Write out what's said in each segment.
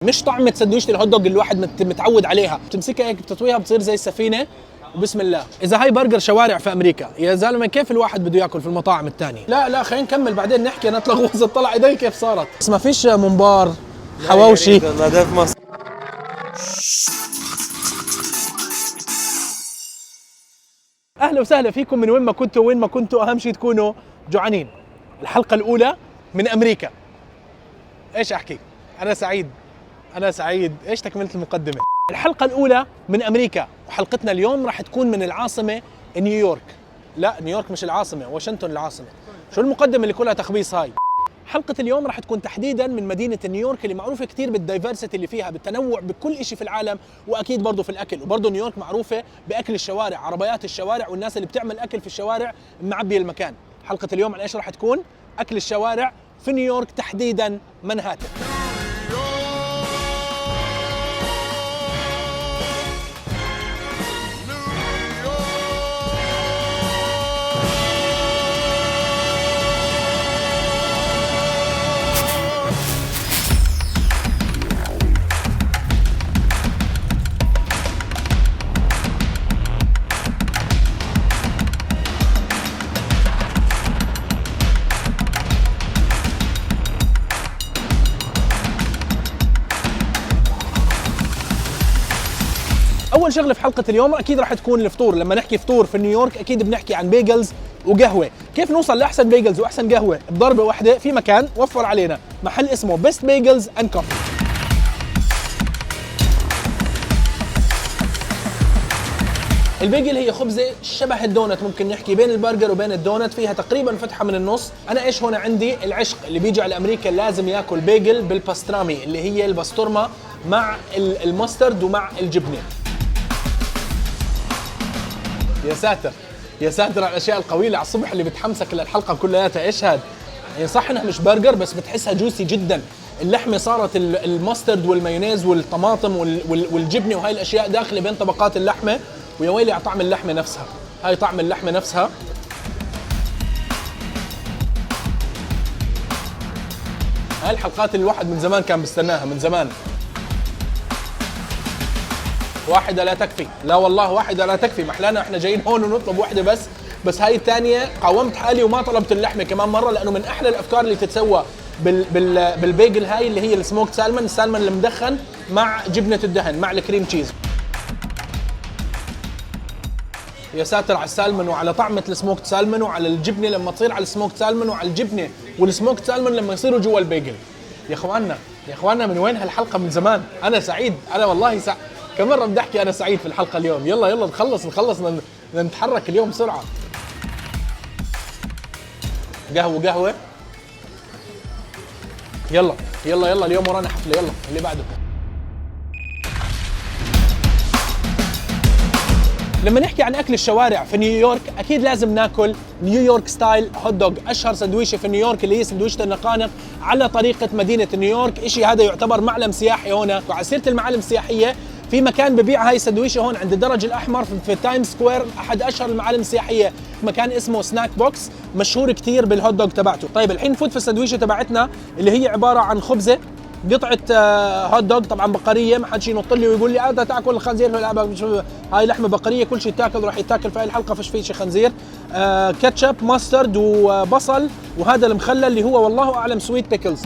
مش طعمه سندويشه الهوت دوج اللي الواحد متعود عليها. بتمسكها هيك بتطويها بتصير زي السفينه وبسم الله. اذا هاي برجر شوارع في امريكا يا زلمه كيف الواحد بده ياكل في المطاعم الثانيه؟ لا خلينا نكمل بعدين نحكي. انا اتلغوص طلع ايدي كيف صارت. بس ما فيش ممبار حواوشي. ده في مصر. اهلا وسهلا فيكم من وين ما كنتوا اهم شيء تكونوا جوعانين. الحلقه الاولى من امريكا. ايش احكي؟ انا سعيد. ايش تكمله المقدمه؟ الحلقه الاولى من امريكا، وحلقتنا اليوم راح تكون من العاصمه نيويورك. لا نيويورك مش العاصمه، واشنطن العاصمه. شو المقدمه اللي كلها تخبيص هاي؟ حلقة اليوم راح تكون تحديدا من مدينة نيويورك اللي معروفة كتير بالدايفرسيتي اللي فيها، بالتنوع بكل إشي في العالم، وأكيد برضو في الأكل. وبرضو نيويورك معروفة بأكل الشوارع، عربيات الشوارع والناس اللي بتعمل أكل في الشوارع معبي المكان. حلقة اليوم عن إيش راح تكون؟ أكل الشوارع في نيويورك، تحديدا منهاتن. أول شغلة في حلقة اليوم أكيد راح تكون الفطور. لما نحكي فطور في نيويورك أكيد بنحكي عن بيجلز وقهوة. كيف نوصل لأحسن بيجلز وأحسن قهوة بضربة واحدة؟ في مكان وفر علينا، محل اسمه بيست بيجلز أند كوفي. البيجل هي خبزة شبه الدونت، ممكن نحكي بين البرجر وبين الدونت، فيها تقريبا فتحة من النص. أنا إيش هون عندي العشق اللي بيجي على أمريكا لازم ياكل بيجل بالباسترامي اللي هي البسطرمة مع المسترد ومع الجبنة. يا ساتر على الاشياء القويه على الصبح اللي بتحمسك للحلقه كلياتها. ايش هاد؟ يعني صح انها مش برجر بس بتحسها جوسي جدا. اللحمه صارت الماسترد والمايونيز والطماطم والجبنه وهاي الاشياء داخله بين طبقات اللحمه، ويا ويلي على طعم اللحمه نفسها. هاي طعم اللحمه نفسها. هاي الحلقات اللي الواحد من زمان كان بيستناها من زمان. واحدة لا تكفي، لا والله واحدة لا تكفي. محلانا احنا جايين هون ونطلب واحدة بس هاي الثانية قاومت حالي وما طلبت اللحمة كمان مرة، لأنه من أحلى الأفكار اللي تتسوى بالبيجل هاي اللي هي السموكت سالمون، السالمون المدخن مع جبنة الدهن مع الكريم تشيز. يا ساتر على السالمون وعلى طعمة السموكت سالمون وعلى الجبنة لما تصير على السموكت سالمون وعلى الجبنة والسموكت سالمون لما يصيروا جوا البيجل. يا اخواننا من وين هالحلقة من زمان؟ أنا سعيد، أنا والله سعيد. كم مرة بدي احكي انا سعيد في الحلقة اليوم. يلا نخلص نتحرك اليوم بسرعة. قهوة. يلا اليوم ورانا حفلة. يلا اللي بعده. لما نحكي عن اكل الشوارع في نيويورك اكيد لازم ناكل نيويورك ستايل هوت دوغ، اشهر سندويشه في نيويورك اللي هي سندويشه النقانق على طريقة مدينة نيويورك. اشي هذا يعتبر معلم سياحي هنا. وعلى سيرة المعالم السياحية، في مكان ببيع هاي السندويشه هون عند الدرج الاحمر في تايم سكوير، احد اشهر المعالم السياحيه، مكان اسمه سناك بوكس، مشهور كثير بالهوت دوغ تبعته. طيب الحين نفوت في السندويشه تبعتنا اللي هي عباره عن خبزه، قطعه هوت دوغ طبعا بقريه، ما حد شي ينط لي ويقول لي هذا تاكل الخنزير. هاي لحمه بقريه، كل شيء تاكل راح يتاكل في هاي الحلقه، فيش في شيء خنزير. كاتشب، ماسترد وبصل، وهذا المخلل اللي هو والله اعلم سويت بيكلز.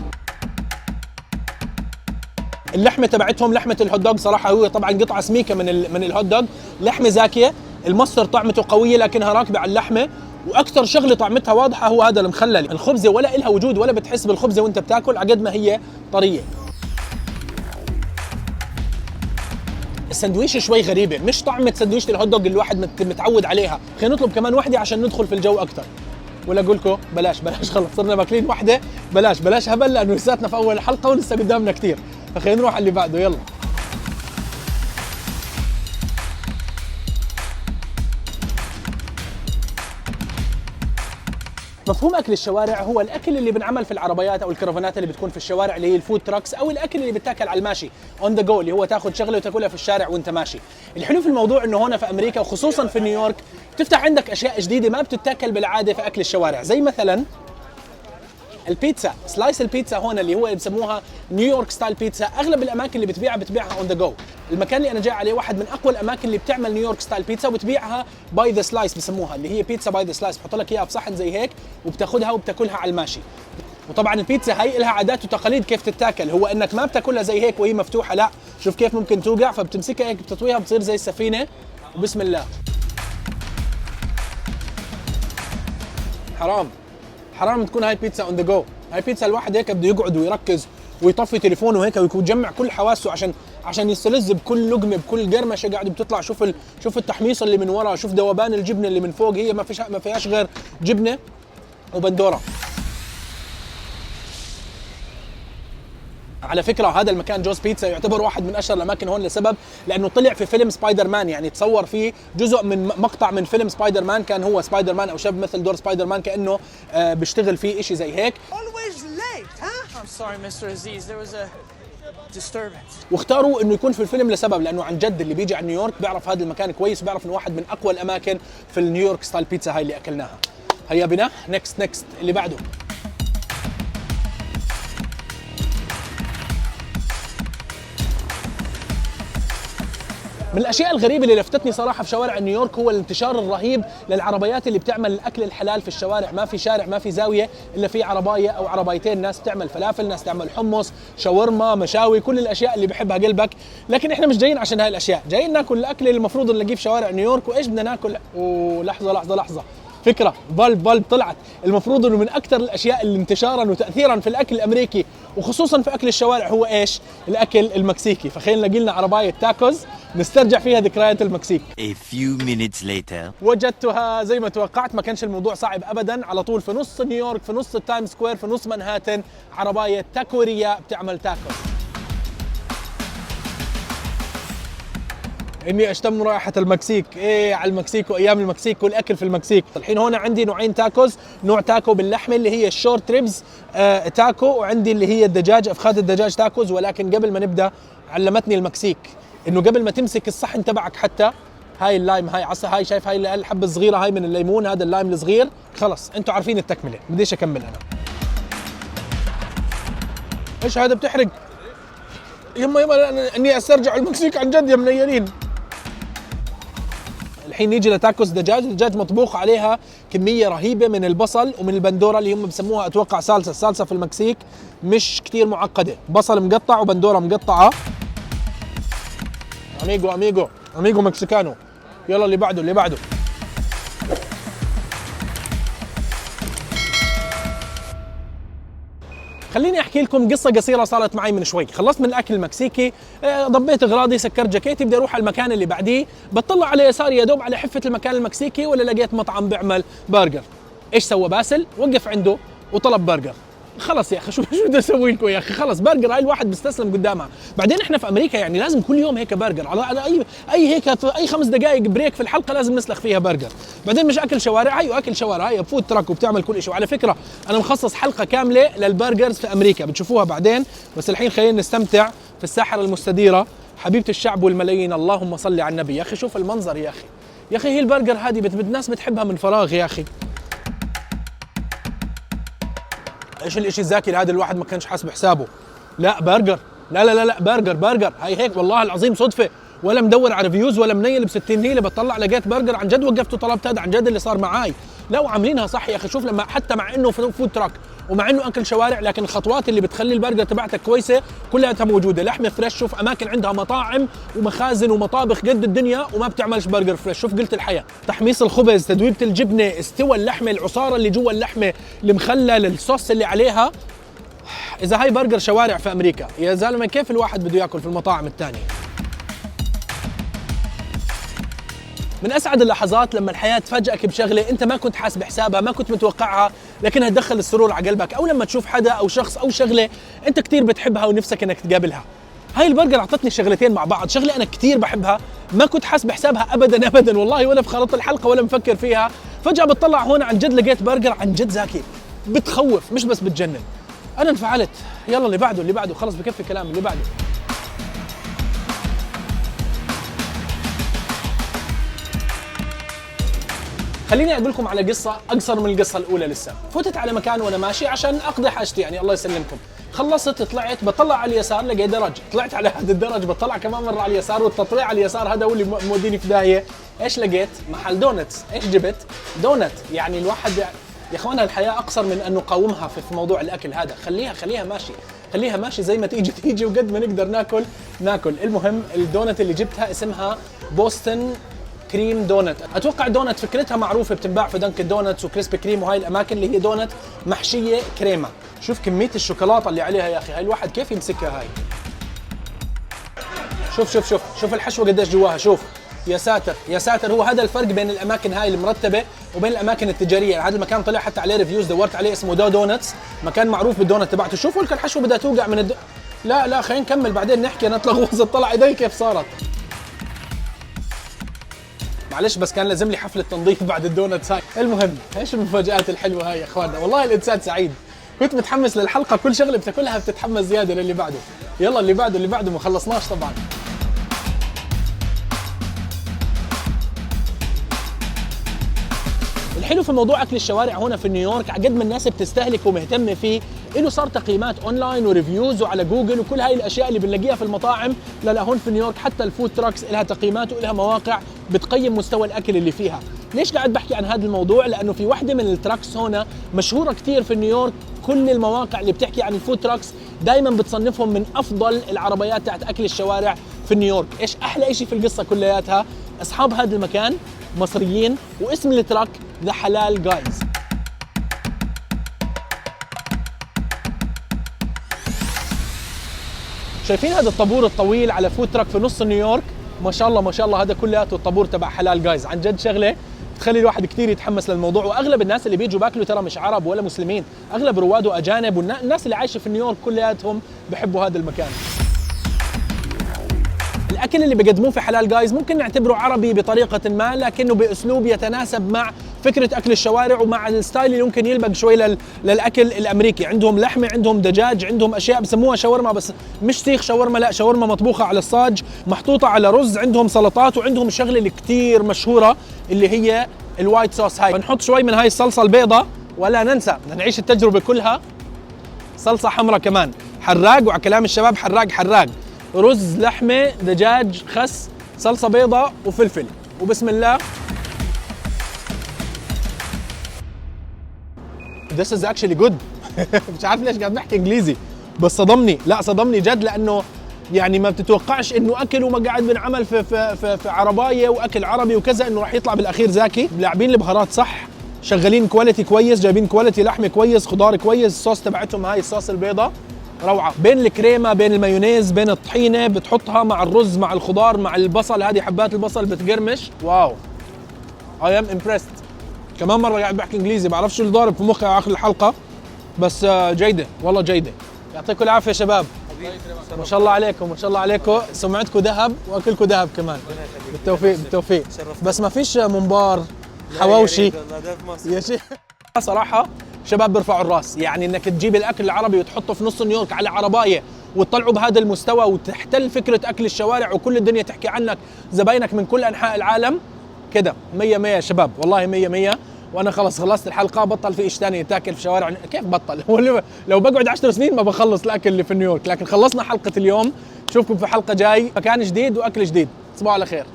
اللحمه تبعتهم لحمه الهوت دوغ صراحه هو طبعا قطعه سميكه من الهوت دوغ، لحمه زاكيه. المصدر طعمته قويه لكنها راكبه على اللحمه، واكثر شغله طعمتها واضحه هو هذا المخلل. الخبزه ولا إلها وجود ولا بتحس بالخبزه وانت بتاكل على قد ما هي طريه. السندويشه شوي غريبه، مش طعمه سندويشه الهوت دوغ اللي الواحد متعود عليها. خلينا نطلب كمان وحده عشان ندخل في الجو اكثر. ولا اقول لكم بلاش خلص صرنا ماكلين وحده، بلاش هبل، لانه لساتنا في اول الحلقه ولسه قدامنا كثير. فخلينا نروح على اللي بعده. يلا. مفهوم اكل الشوارع هو الاكل اللي بنعمل في العربيات او الكرفانات اللي بتكون في الشوارع اللي هي الفود تراكس، او الاكل اللي بتاكل على الماشي اون ذا جو، اللي هو تاخذ شغله وتاكلها في الشارع وانت ماشي. الحلو في الموضوع انه هنا في امريكا وخصوصا في نيويورك بتفتح عندك اشياء جديده ما بتتاكل بالعاده في اكل الشوارع، زي مثلا البيتزا سلايس البيتزا هون اللي هو بسموها نيويورك ستايل بيتزا، اغلب الاماكن اللي بتبيعها اون ذا جو. المكان اللي انا جاي عليه واحد من اقوى الاماكن اللي بتعمل نيويورك ستايل بيتزا، وبتبيعها باي ذا سلايس بسموها، اللي هي بيتزا باي ذا سلايس، بحط لك اياها بصحن زي هيك وبتاخذها وبتاكلها على الماشي. وطبعا البيتزا هي لها عادات وتقاليد كيف تتاكل، هو انك ما بتاكلها زي هيك وهي مفتوحه، لا شوف كيف ممكن توقع، فبتمسكها هيك بتطويها بتصير زي السفينه وبسم الله. حرام تكون هاي بيتزا اون ذا جو. هاي بيتزا الواحد هيك بده يقعد ويركز ويطفي تليفونه هيك ويجمع كل حواسه عشان يستلذ بكل لقمه بكل قرمشه قاعد بتطلع. شوف التحميص اللي من ورا، شوف ذوبان الجبنه اللي من فوق، هي ما فيهاش غير جبنه وبندوره. على فكرة هذا المكان جوز بيتزا يعتبر واحد من أشهر الأماكن هون لسبب لأنه طلع في فيلم سبايدر مان، يعني تصور فيه جزء من مقطع من فيلم سبايدر مان، كان هو سبايدر مان أو شاب مثل دور سبايدر مان كأنه بيشتغل فيه إشي زي هيك. واختاروا انه يكون في الفيلم لسبب لانه عن جد اللي بيجي على نيويورك بيعرف هذا المكان كويس، بيعرف انه واحد من اقوى الاماكن في النيويورك ستايل بيتزا هاي اللي اكلناها. هيا بنا نكست اللي بعده. من الاشياء الغريبه اللي لفتتني صراحه في شوارع نيويورك هو الانتشار الرهيب للعربيات اللي بتعمل الاكل الحلال في الشوارع. ما في شارع ما في زاويه الا في عربايه او عربايتين، ناس تعمل فلافل، ناس تعمل حمص، شاورما، مشاوي، كل الاشياء اللي بحبها قلبك. لكن احنا مش جايين عشان هاي الاشياء، جايين ناكل الاكل اللي المفروض نلاقيه في شوارع نيويورك. وايش بدنا ناكل؟ لحظه فكره فالب طلعت. المفروض انه من اكثر الاشياء اللي انتشارا وتاثيرا في الاكل الامريكي وخصوصا في اكل الشوارع هو ايش؟ الاكل المكسيكي. فخلينا نلاقي لنا عربايه تاكوز نسترجع فيها ذكريات المكسيك. A few minutes later. وجدتها زي ما توقعت، ما كانش الموضوع صعب ابدا، على طول في نص نيويورك، في نص التايم سكوير، في نص منهاتن، عربايه تاكوريا بتعمل تاكوز. اني اشتم رائحه المكسيك، ايه على المكسيك وايام المكسيك والاكل في المكسيك. الحين هون عندي نوعين تاكوز، نوع تاكو باللحمه اللي هي الشورت ريبز تاكو، وعندي اللي هي الدجاج، افخاذ الدجاج تاكوز. ولكن قبل ما نبدا علمتني المكسيك انه قبل ما تمسك الصحن تبعك حتى هاي اللايم، هاي عصا، هاي شايف هاي الحبه الصغيره هاي من الليمون، هذا اللايم الصغير، خلص انتوا عارفين التكمله، بديش اكمل انا. ايش هذا بتحرق؟ يما اني استرجع المكسيك عن جد يا منيلين. الحين نيجي لتاكوس دجاج. الدجاج مطبوخ عليها كميه رهيبه من البصل ومن البندوره اللي هم بسموها اتوقع صالصه. الصالصه في المكسيك مش كتير معقده، بصل مقطع وبندوره مقطعه. اميجو مكسيكانو. يلا اللي بعده. خليني احكي لكم قصه قصيره صارت معي من شوي. خلصت من الاكل المكسيكي، ضبيت اغراضي، سكرت جاكيتي، بدي اروح على المكان اللي بعديه. بطلع على يساري يا دوب على حفه المكان المكسيكي ولا لقيت مطعم بيعمل برجر. ايش سوى باسل؟ وقف عنده وطلب برجر. خلص يا اخي شو بدي اسوي لكم يا اخي؟ خلص برجر هاي الواحد بيستسلم قدامها. بعدين احنا في امريكا يعني لازم كل يوم هيك برجر، على اي هيك في اي 5 دقائق بريك في الحلقه لازم نسلخ فيها برجر. بعدين مش اكل شوارع، هي اكل شوارع، هي فود تراك وبتعمل كل شيء. وعلى فكره انا مخصص حلقه كامله للبرجرز في امريكا بتشوفوها بعدين. بس الحين خلينا نستمتع في الساحره المستديره حبيبه الشعب والملايين، اللهم صل على النبي. يا اخي شوف المنظر يا اخي هي البرجر هذه الناس بتحبها من فراغ يا اخي. ايش الاشي الزاكي هذا الواحد ما كانش حاسب حسابه. لا برجر، لا برجر هاي هيك والله العظيم صدفه، ولا مدور على ريفيوز ولا منيل ب60 نيله، بطلع لقيت برجر عن جد وقفت وطلبت. هذا عن جد اللي صار معاي. لا وعاملينها صح يا اخي. شوف لما حتى مع انه فود تراك ومع انه اكل شوارع، لكن الخطوات اللي بتخلي البرجر تبعتك كويسه كلها موجوده. لحمه فريش، شوف اماكن عندها مطاعم ومخازن ومطابخ قد الدنيا وما بتعملش برجر فريش. شوف قلت الحياه، تحميص الخبز، تدويبه الجبنه، استوى اللحمه، العصاره اللي جوا اللحمه، المخلل، الصوص اللي عليها. اذا هاي برجر شوارع في امريكا يا زلمه، كيف الواحد بده ياكل في المطاعم الثانيه؟ من اسعد اللحظات لما الحياه تفاجئك بشغله انت ما كنت حاسب حسابها، ما كنت متوقعها، لكنها تدخل السرور على قلبك. او لما تشوف حدا او شخص او شغله انت كثير بتحبها ونفسك انك تقابلها. هاي البرجر اعطتني شغلتين مع بعض، شغله انا كثير بحبها ما كنت حاسب حسابها ابدا والله، ولا في خلط الحلقه ولا مفكر فيها. فجاه بتطلع هون عن جد لقيت برجر عن جد زاكي، بتخوف مش بس بتجنن. انا انفعلت. يلا اللي بعده خلص بكفي كلام. اللي بعده خليني اقول لكم على قصه اقصر من القصه الاولى لسه. فتت على مكان وانا ماشي عشان اقضي حاجتي، يعني الله يسلمكم. خلصت طلعت بطلع على اليسار لقيت درج، طلعت على هذا الدرج بطلع كمان مره على اليسار، والتطليع على اليسار هذا هو اللي موديني في داهيه. ايش لقيت؟ محل دونتس. ايش جبت؟ دونت. يعني الواحد يا اخوانا الحياه اقصر من ان نقاومها في موضوع الاكل هذا. خليها ماشي، خليها ماشي زي ما تيجي وقد ما نقدر ناكل. المهم الدونت اللي جبتها اسمها بوستن كريم دونت. اتوقع دونت فكرتها معروفه، بتنباع في دنك دونتس وكريسبي كريم وهاي الاماكن اللي هي دونت محشيه كريمه. شوف كميه الشوكولاته اللي عليها يا اخي، هاي الواحد كيف يمسكها هاي. شوف الحشوه قديش جواها. شوف يا ساتر هو هذا الفرق بين الاماكن هاي المرتبه وبين الاماكن التجاريه. يعني هذا المكان طلع حتى عليه ريفيوز، دورت عليه اسمه دونتس، مكان معروف بالدونت تبعته. شوفوا لك الحشوه بدها توقع من لا خلينا نكمل بعدين نحكي. انا اتلغوصت طلع ايدي كيف صارت. معلش بس كان لازم لي حفله تنظيف بعد الدونتس هاي. المهم ايش المفاجآت الحلوه هاي يا اخواننا، والله الانسان سعيد. كنت متحمس للحلقه، كل شغله بتاكلها بتتحمس زياده للي بعده. يلا اللي بعده ما خلصناش طبعا. الحلو في موضوع اكل الشوارع هنا في نيويورك، على قد ما الناس بتستهلك ومهتمه فيه، له صار تقييمات اونلاين وريفيوز وعلى جوجل وكل هاي الاشياء اللي بنلاقيها في المطاعم. لا هون في نيويورك حتى الفود تراكس لها تقييمات ولها مواقع بتقيم مستوى الاكل اللي فيها. ليش قاعد بحكي عن هذا الموضوع؟ لانه في وحده من التراكس هنا مشهوره كثير في نيويورك، كل المواقع اللي بتحكي عن الفود تراكس دائما بتصنفهم من افضل العربيات تاعت اكل الشوارع في نيويورك. ايش احلى شيء في القصه كلياتها؟ اصحاب هذا المكان مصريين، واسم التراك ذا حلال جايز. شايفين هذا الطابور الطويل على فود تراك في نص نيويورك؟ ما شاء الله هذا كلياته الطابور تبع حلال جايز. عن جد شغله تخلي الواحد كثير يتحمس للموضوع. واغلب الناس اللي بيجوا باكلوا ترى مش عرب ولا مسلمين، اغلب رواد واجانب، والناس اللي عايشه في نيويورك كلياتهم بحبوا هذا المكان. الاكل اللي بيقدموه في حلال جايز ممكن نعتبره عربي بطريقه ما، لكنه باسلوب يتناسب مع فكره اكل الشوارع ومع الستايل اللي ممكن يلبق شوي للاكل الامريكي. عندهم لحمه، عندهم دجاج، عندهم اشياء بسموها شاورما، بس مش سيخ شاورما، لا شاورما مطبوخه على الصاج محطوطه على رز. عندهم سلطات، وعندهم شغله اللي كثير مشهوره اللي هي الوايت صوص. هاي بنحط شوي من هاي الصلصه البيضاء، ولا ننسى بدنا نعيش التجربه كلها صلصه حمراء كمان، حراق. وعلى كلام الشباب حراق، رز، لحمه، دجاج، خس، صلصه بيضاء وفلفل، وبسم الله. This is actually good. مش عارف ليش قاعد بحكي انجليزي، بس صدمني جد، لانه يعني ما بتتوقعش انه اكل وما قاعد بنعمل في عربايه واكل عربي وكذا انه راح يطلع بالاخير زاكي. لاعبين البهارات صح، شغالين كواليتي كويس، جايبين كواليتي لحمه كويس، خضار كويس. الصوص تبعتهم هاي الصوص البيضاء روعه، بين الكريمه بين المايونيز بين الطحينه، بتحطها مع الرز مع الخضار مع البصل، هذه حبات البصل بتقرمش. واو I am impressed. كمان مره قاعد بحكي انجليزي، بعرفش شو اللي ضارب في مخي اخر الحلقه، بس جيده والله جيده. يعطيكم العافيه يا شباب، ما شاء الله عليكم، سمعتكم ذهب واكلكم ذهب كمان. بالتوفيق. بس ما فيش ممبار حواوشي يا شيخ. صراحه شباب بيرفعوا الراس، يعني انك تجيب الاكل العربي وتحطه في نص نيويورك على عربايه وتطلعه بهذا المستوى وتحتل فكره اكل الشوارع وكل الدنيا تحكي عنك، زباينك من كل انحاء العالم كده. 100 100 يا شباب، والله 100 100. وانا خلصت الحلقه، بطل في ايش ثاني يتاكل في شوارع. كيف بطل؟ لو بقعد 10 سنين ما بخلص الاكل اللي في نيويورك. لكن خلصنا حلقه اليوم، نشوفكم في حلقه جاي، مكان جديد واكل جديد. تصبحوا على خير.